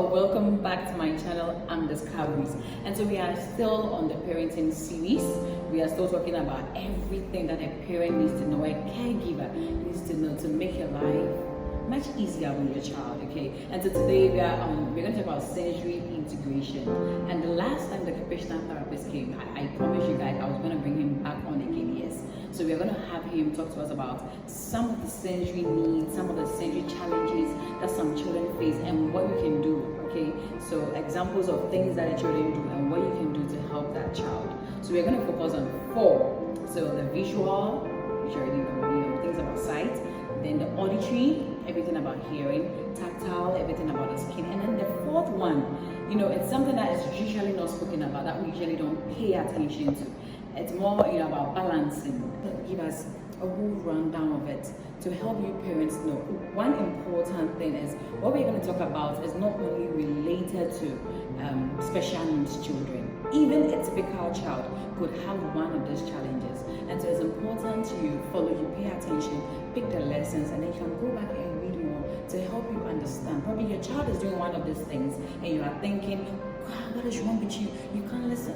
welcome back to my channel, Discoveries. And so we are still on the parenting series. We are still talking about everything that a parent needs to know, a caregiver needs to know to make your life much easier with your child, okay? And so today we're going to talk about sensory integration. And the last time the occupational therapist came, I promised you guys I was going to bring him back on again, yes. So we're going to have him talk to us about some of the sensory needs, some of the sensory challenges that some children face and what you can do, okay? So examples of things that the children do and what you can do to help that child. So we're going to focus on 4. So the visual, which already know, things about sight, then the auditory, everything about hearing, tactile, everything about the skin, and then the 4th one, it's something that is usually not spoken about, that we usually don't pay attention to. It's more about balancing. Give us a whole rundown of it to help you parents know. One important thing is what we're going to talk about is not only related to special needs children. Even a typical child could have one of those challenges, and so it's important you follow, you pay attention, pick the lessons, and then you can go back and read more to help you understand. Probably your child is doing one of these things and you are thinking, wow, what is wrong with you? You can't listen.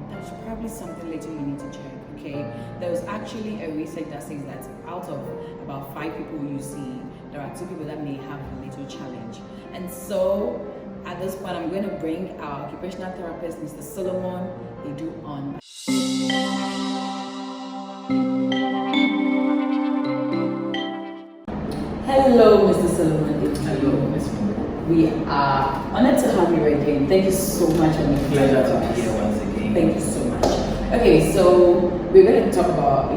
There's probably something later you need to check, okay? There was actually a research that says that out of about 5 people you see, there are 2 people that may have a little challenge. And so at this point, I'm going to bring our occupational therapist, Mr. Solomon Edu, on. Hello, Mr. Solomon Edu. Hello, Ms. Mo. We are honored to have you again. Thank you so much for making Pleasure to be here once again. Thank you so much. Okay, so we're going to talk about,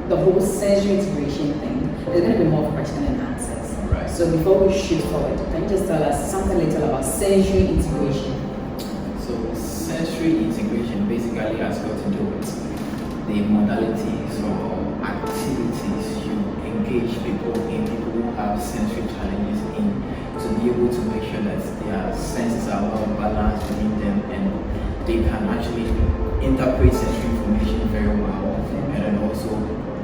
the whole sensory integration thing. There's going to be more question and answers. Right. So before we shoot forward, can you just tell us something little about sensory integration? So sensory integration basically has got to do with the modalities or activities you engage people who have sensory challenges in, to be able to make sure that their senses are well balanced within them and they can actually interpret sensory information very well and then also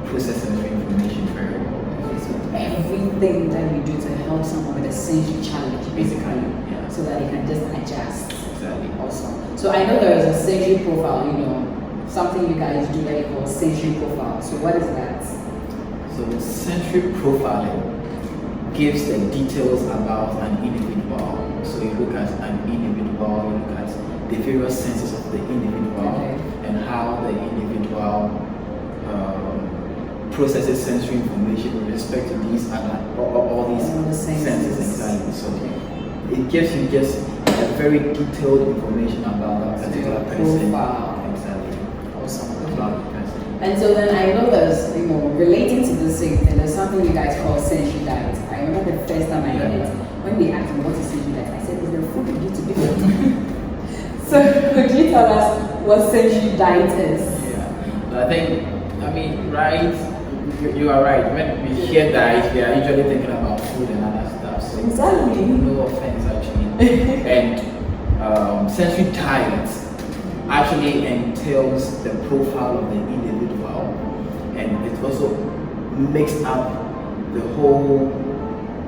process sensory information very well. So everything that we do to help someone with a sensory challenge, basically, yeah. So that they can just adjust. Exactly. Awesome. So I know there is a sensory profile, something you guys do that you call sensory profile. So what is that? So sensory profiling gives the details about an individual. So you look at an individual, you look at the various senses of the individual, okay, and how the individual processes sensory information with respect to these all these senses exactly. So it gives you just a very detailed information about that particular person. Profile. Exactly. Awesome. About the person. And so then I know there's, relating to the same thing, there's something you guys call sensory diet. I remember the first time I heard it, when they asked me what is sensory diet, I said, is there food we need to be eating? So could you tell us what sensory diet is? Yeah, so right, you are right. When we hear diet, we are usually thinking about food and other stuff. So exactly. No offense, actually. And sensory diet actually entails the profile of the individual, and it also makes up the whole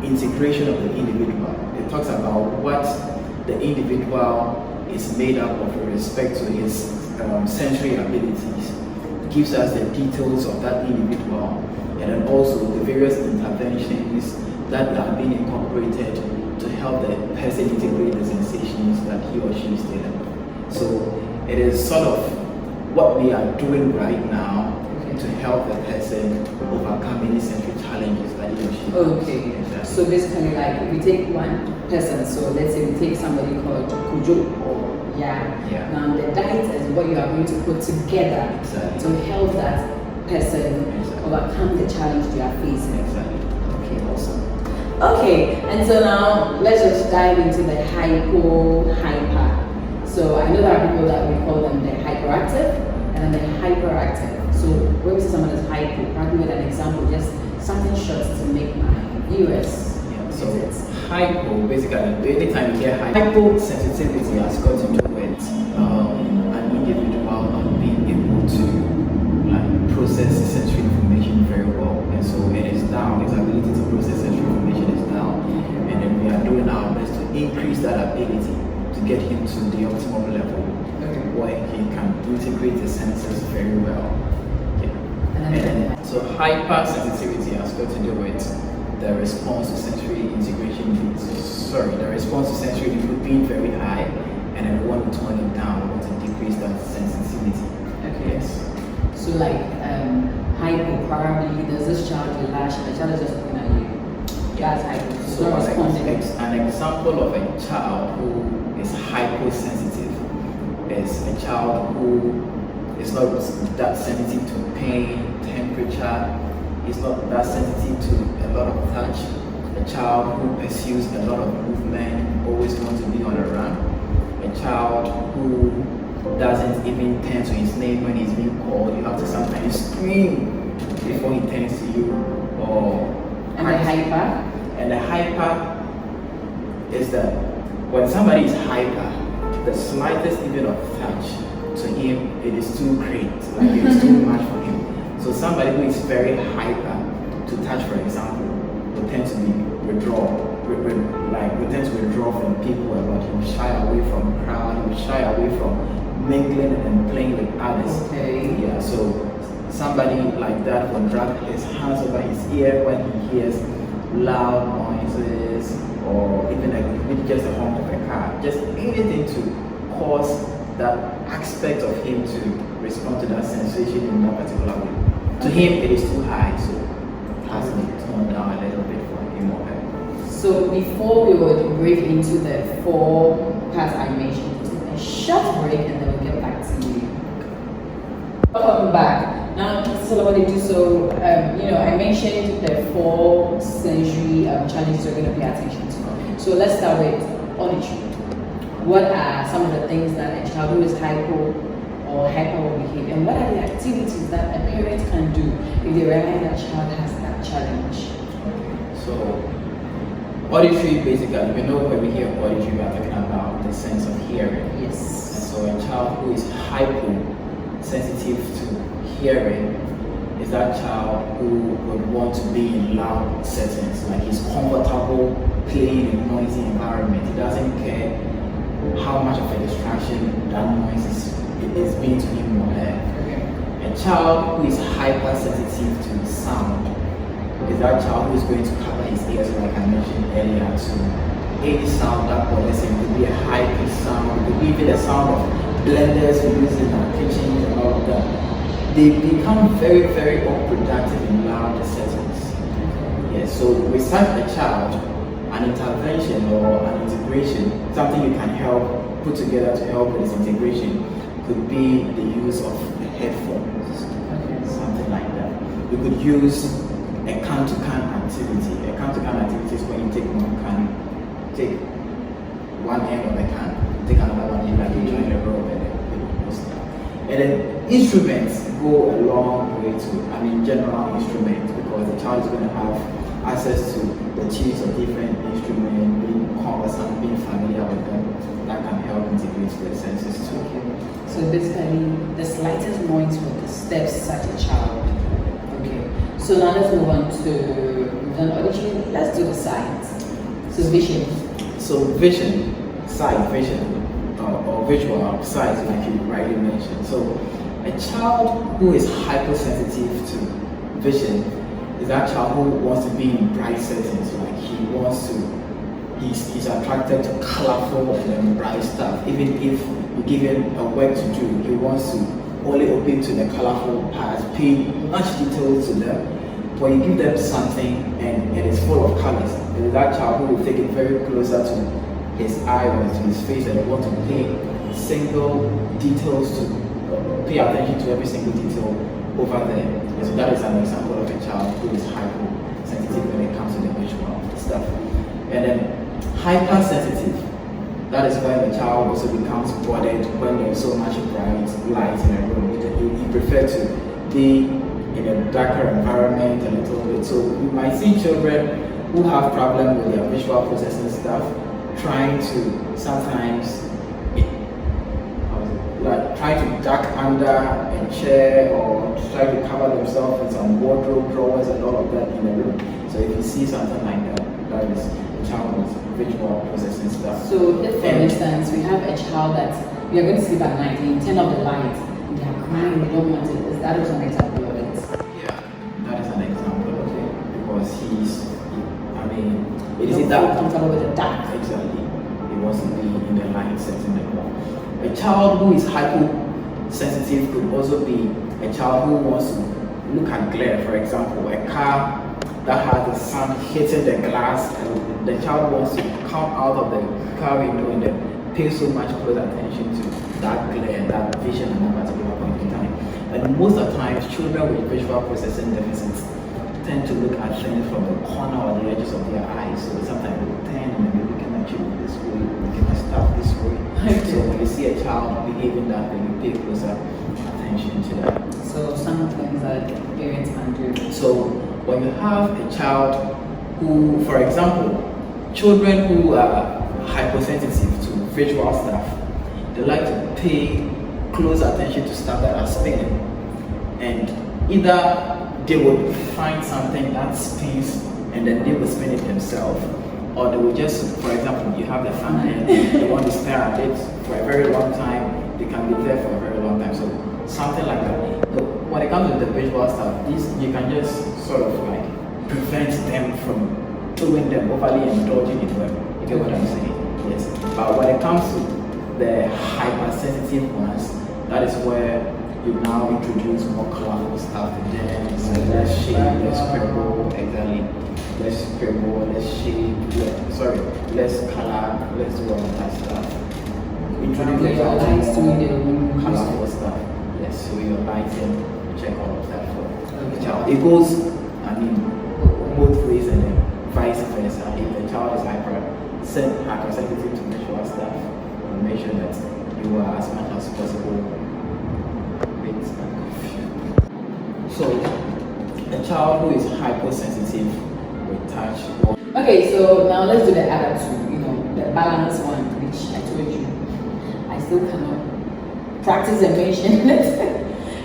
integration of the individual. It talks about what the individual is made up of with respect to his sensory abilities. It gives us the details of that individual, and then also the various interventions that are being incorporated to help the person integrate the sensations that he or she is dealing with. So it is sort of what we are doing right now to help the person overcome any sensory challenges that he or she has. Okay. Exactly. So basically, like, if we take one person, so let's say we take somebody called Kujo or yeah. Now the diet is what you are going to put together to help that person overcome the challenge they are facing. Exactly. Okay, awesome. Okay, and so now let's just dive into the hyper. So I know there are people that we call them the hyperactive and then the hyperactive. So when we say someone is hypo, probably with an example, just something short to make my viewers. Yeah, so hypo, basically, anytime you hear hyposensitivity has got to do with an individual not being able to process sensory information very well, and so it is down. His ability to process sensory information is down, and then we are doing our best to increase that ability to get him to the optimum level where he can integrate the senses very well. So hypersensitivity has got to do with the response to sensory integration. The response to sensory input being very high, and then we want to tone it down. We want to decrease that sensitivity. Yes. So like hypo, probably there's this child you lash and the child is just looking at you. That's hypo. So an example of a child who is hyposensitive is a child who is not that sensitive to pain, temperature, is not that sensitive to a lot of touch, a child who pursues a lot of movement, always wants to be on a run, a child who doesn't even turn to his name when he's being called. You have to sometimes scream before he turns to you. And the hyper? And the hyper is that when somebody is hyper, the slightest even of touch to him, it is too great, like it is too much for him. So somebody who is very hyper to touch, for example, will tend to be will tend to withdraw from people a lot. He will shy away from crowd, he will shy away from mingling and playing with others. Okay. Yeah, so somebody like that will drag his hands over his ear when he hears loud noises, or even maybe just the honk of a car, just anything to cause that aspect of him to respond to that sensation in that particular way. To him, it is too high, so it has to be toned down a little bit for him or her. So before we would break into the 4 parts I mentioned, we'll take a short break and then we'll get back to you. Welcome back. Now, this is all about to do. So, I mentioned the 4 sensory challenges we're going to pay attention to. So let's start with auditory. What are some of the things that a child who is hypo or hyper will behave, and what are the activities that a parent can do if they realize that child has that challenge? So, auditory basically, we know when we hear auditory, we are talking about the sense of hearing. Yes. And so, a child who is hyposensitive to hearing is that child who would want to be in loud settings, like he's comfortable playing in noisy environment. He doesn't care how much of a distraction that noise is being to him or her. A child who is hypersensitive to sound is that child who is going to cover his ears, like I mentioned earlier, to any sound that bothers him. It could be a high-pitched sound, it could be even the sound of blenders we use in our kitchens and all of that. They become very, very unproductive in loud settings. Yes, so with such a child, an intervention or an integration, something you can help put together to help with this integration, could be the use of headphones, something like that. You could use a can-to-can activity. A can-to-can activity is when you take one end of the can, take another one in, like you join the rope and then post that. And then instruments go a long way to, general instruments, because the child is going to have access to the tunes of different instruments, being conversant, being familiar with them, that can help integrate their senses too. So basically, the slightest noise will disturb such a child. Okay. So now let's move on to auditory. Let's do the sight. So vision. So vision, sight, vision, or visual sight, like you rightly mentioned. So a child who is hypersensitive to vision is that child who wants to be in bright settings, like he's attracted to colorful and bright stuff. Even if you give him a work to do, he wants to only open to the colorful parts, pay much details to them. When you give them something and it is full of colors, it is that child who will take it very closer to his eye or to his face, and want to pay single details to pay attention to every single detail over there. And so that is an example of a child who is hypersensitive when it comes to the visual stuff. And then hypersensitive, that is when the child also becomes bothered when there's so much bright light in a room. He prefers to be in a darker environment a little bit. So you might see children who have problems with their visual processing stuff, trying to sometimes try to duck under a chair or try to cover themselves in some wardrobe drawers and all of that in the room. So if you see something like that, that is a child with visual processing stuff. So if, for instance, we have a child that we are going to sleep at night, and you turn off the light, and they are crying, they don't want it. Is that also an example of it? Yeah, that is an example of it because it is that comfortable with the dark. Exactly. He wants to be in the light setting the wall. A child who is hypersensitive could also be a child who wants to look at glare. For example, a car that has the sun hitting the glass, and the child wants to come out of the car window and then pay so much close attention to that glare, that vision at that particular point in time. And most of the times, children with visual processing deficits tend to look at things from the corner or the edges of their eyes. So sometimes they will turn and they're looking at you this way, looking at stuff this way. So when you see a child behaving that way, you pay closer attention to that. So some things that parents can do. So when you have a child who, for example, children who are hypersensitive to visual stuff, they like to pay close attention to stuff that are spinning. And either they would find something that spins and then they will spin it themselves, or they will just, for example, you have the fan and they want to stare at it for a very long time, they can be there for a very long time. So something like that. So when it comes to the visual stuff, this you can just sort of like prevent them from doing them overly indulging in them. You get what I'm saying? Yes. But when it comes to the hypersensitive ones, that is where you now introduce more colorful stuff to them. So less shape, less scribble, exactly. Less scribble, less shape, less color, let's do all of that stuff. Introduce colorful stuff. Yes, so your lighting, check all of that for the child. It goes, both ways and then vice versa. If the child is hypersensitive to visual stuff, we'll make sure that you are as much as possible. So, a child who is hypersensitive with touch. Okay, so now let's do the other two, the balance one, which I told you. I still cannot practice and mention it.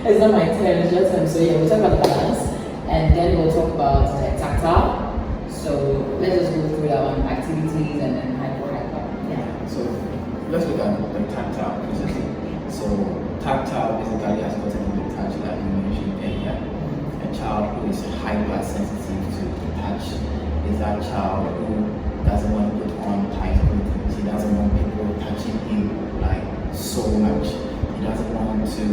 It's not my turn, it's just time. So yeah, we'll talk about the balance, and then we'll talk about the tactile. So let's just go through that one, activities and then hyper. Yeah. So let's look at the tactile basically. So tactile basically has got to do with touch like you mentioned earlier. A child who is hypersensitive to touch is that child who doesn't want to put on tight clothing. He doesn't want people touching him like so much. He doesn't want to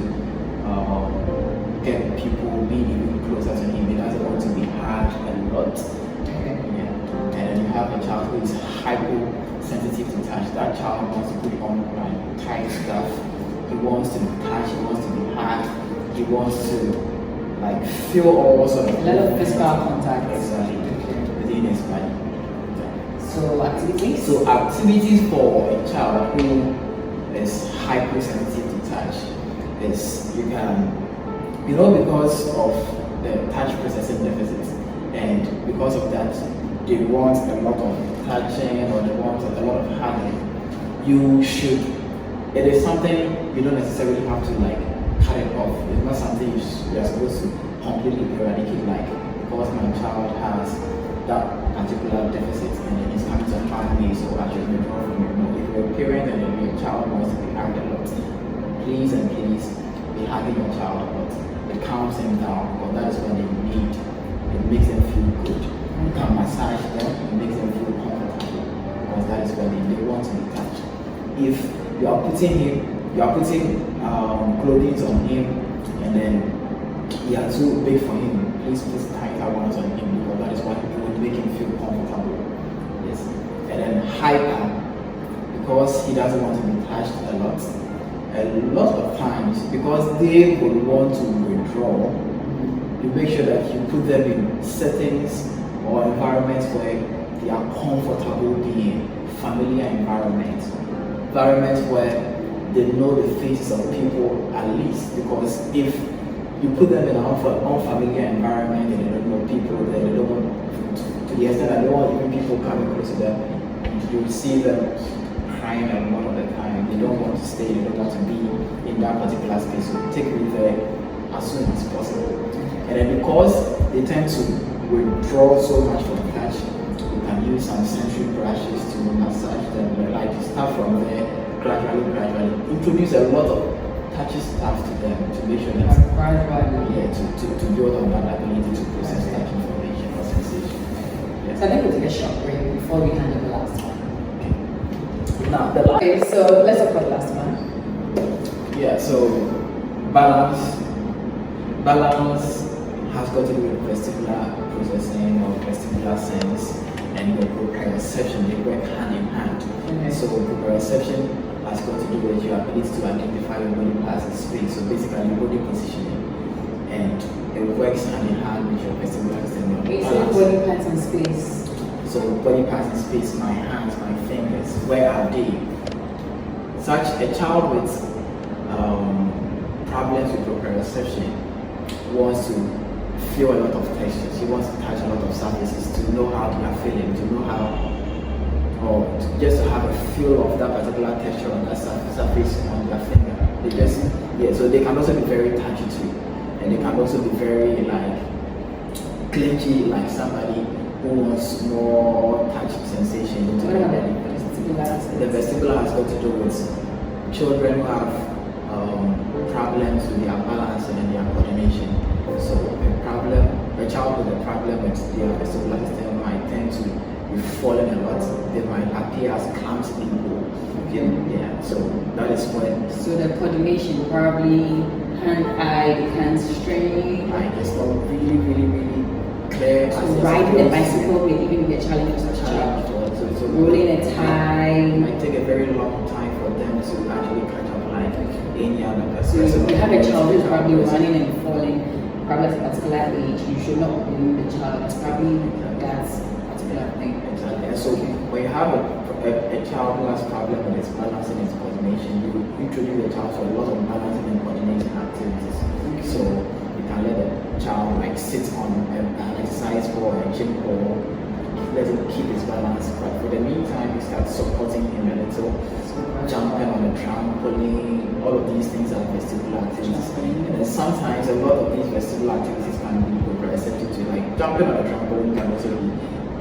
get people being even closer to him. He doesn't want to be hard a lot. Okay. Yeah. And then you have a child who is hypersensitive to touch. That child wants to put on like tight stuff. He wants to be touched. He wants to be hard. He wants to like feel all sort of a lot of physical contact. Exactly. Within his body. So activities? So activities for a child who is hypersensitive to touch is you can, because of the touch processing deficit, and because of that, they want a lot of touching or they want a lot of handling. It is something you don't necessarily have to like cut it off. It's not something you are supposed to completely eradicate, like because my child has that particular deficit and then it's coming to harm me, so I should withdraw from it. No, if you're a parent and your child wants to be hugged a lot, please and please be hugging your child a lot. It calms them down, because that is what they need. It makes them feel good. You can massage them, it makes them feel comfortable, because that is what they want to be touched. If you are putting clothing on him and then you are too big for him, please put tighter ones on him, because that is what will make him feel comfortable. Yes. And then hyper, because he doesn't want to be touched a lot of times, because they would want to withdraw, you make sure that you put them in settings or environments where they are comfortable being, familiar environments where they know the faces of people at least, because if you put them in an unfamiliar environment and they don't know people there, they don't want to the extent that they don't want even people coming close to them, you see them crying a lot of the time. They don't want to stay, they don't want to be in that particular space, so take it there as soon as possible. And then because they tend to withdraw so much from touch, you can use some sensory brushes to massage them, like start from there, gradually, introduce a lot of touchy stuff to them to make sure that to build on that ability to process touch information or sensation. So I think we'll take a short break before we handle the last one. Okay. Now the last. Okay, so let's talk about the last one. Yeah. So balance has got to do with vestibular processing or vestibular sense and your proprioception. They work hand in hand. Okay. So proprioception has got to do with your ability to identify your body parts in space. So basically your body positioning, and it works hand in hand with your vestibular system. Okay, so body parts in space. So body parts in space, my hands, my fingers, where are they? Such a child with problems with proprioception wants to feel a lot of textures. He wants to touch a lot of surfaces to know how they are feeling, to know how, or just to have a feel of that particular texture on that surface on their finger. They just, so they can also be very touchy too. And they can also be very like clingy, like somebody who wants more touch sensation into their body. The vestibular has got to do with children who have problems with their balance and their coordination. So a child with a problem with their vestibular system might tend to be falling a lot. They might appear as clumsy people. Yeah, so that is when. So the coordination, probably hand-eye, hand strain. Like it's not really clear. So riding a bicycle may even be a challenge for such a child. So rolling a tie. It might take a very long time for them to actually catch up like any other person. So if you have a child who's probably running and falling, probably at a particular age, you should not blame the child. It's probably that's particular thing. Exactly. And so when you have a child who has problem with his balancing his coordination, you introduce the child to a lot of balancing and coordinating activities. So you can let the child like sit on an exercise ball or a gym ball, let him keep his balance. But for the meantime, you start supporting him a little, jumping on the trampoline. All of these things are vestibular activities. And then sometimes a lot of these vestibular activities can be proprioceptive too. Like jumping on a trampoline can also be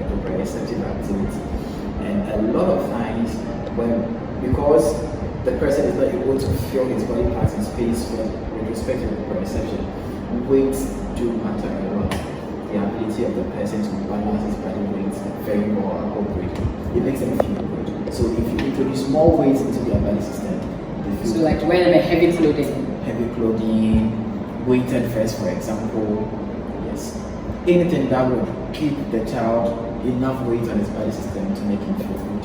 a proprioceptive activity. And a lot of times, because the person is not able to feel his body parts in space with respect to proprioception, weights do matter a lot. The ability of the person to balance his body weight very well appropriately. It makes them feel good. So if you introduce more weights into their body system, they feel so like wearing a heavy clothing, weighted vest, for example. Yes. Anything that would keep the child enough weight on his body system to make him feel good.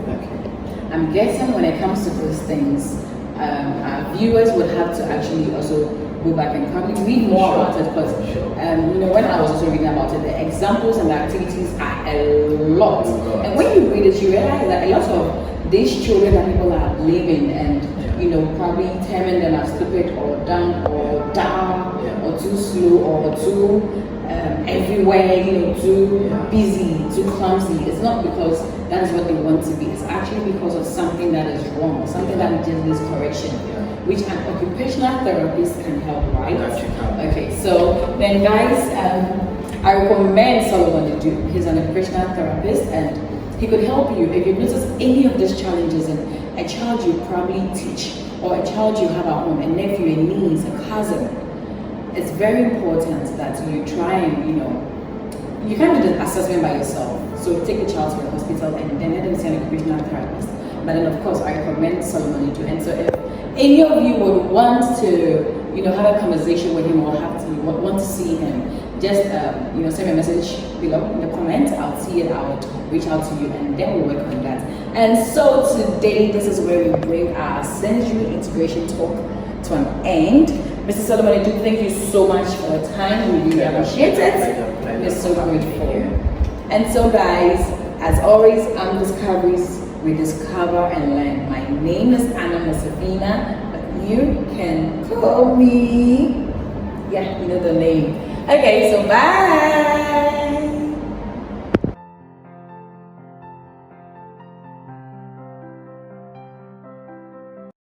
Okay. I'm guessing when it comes to those things, our viewers would have to actually also go back and probably read more about it, because when I was also reading about it, the examples and the activities are a lot. And when you read it, you realize that a lot of these children that people are blaming and probably terming them as stupid or dumb or dull or too slow or too everywhere, too busy, too clumsy. It's not because that is what they want to be. It's actually because of something that is wrong, something that just needs correction, which an occupational therapist can help, right? Okay, so then guys, I recommend Solomon to do. He's an occupational therapist, and he could help you if you notice any of these challenges in a child you probably teach, or a child you have at home, a nephew, a niece, a cousin. It's very important that you try and, you can't do the assessment by yourself. So take the child to the hospital and then let them see an occupational therapist. But then of course I recommend Solomon to do. And so if any of you would want to, have a conversation with him or want to see him, just send me a message below in the comments. I'll see it, I'll reach out to you, and then we'll work on that. And so today, this is where we bring our sensory integration talk to an end. Mr. Solomon, thank you so much for your time. We really appreciate it. We're so grateful. And so guys, as always, I'm Discoveries. We discover and learn. My name is Anna Mosafina, but you can call me. Yeah, you know the name. Okay, so bye.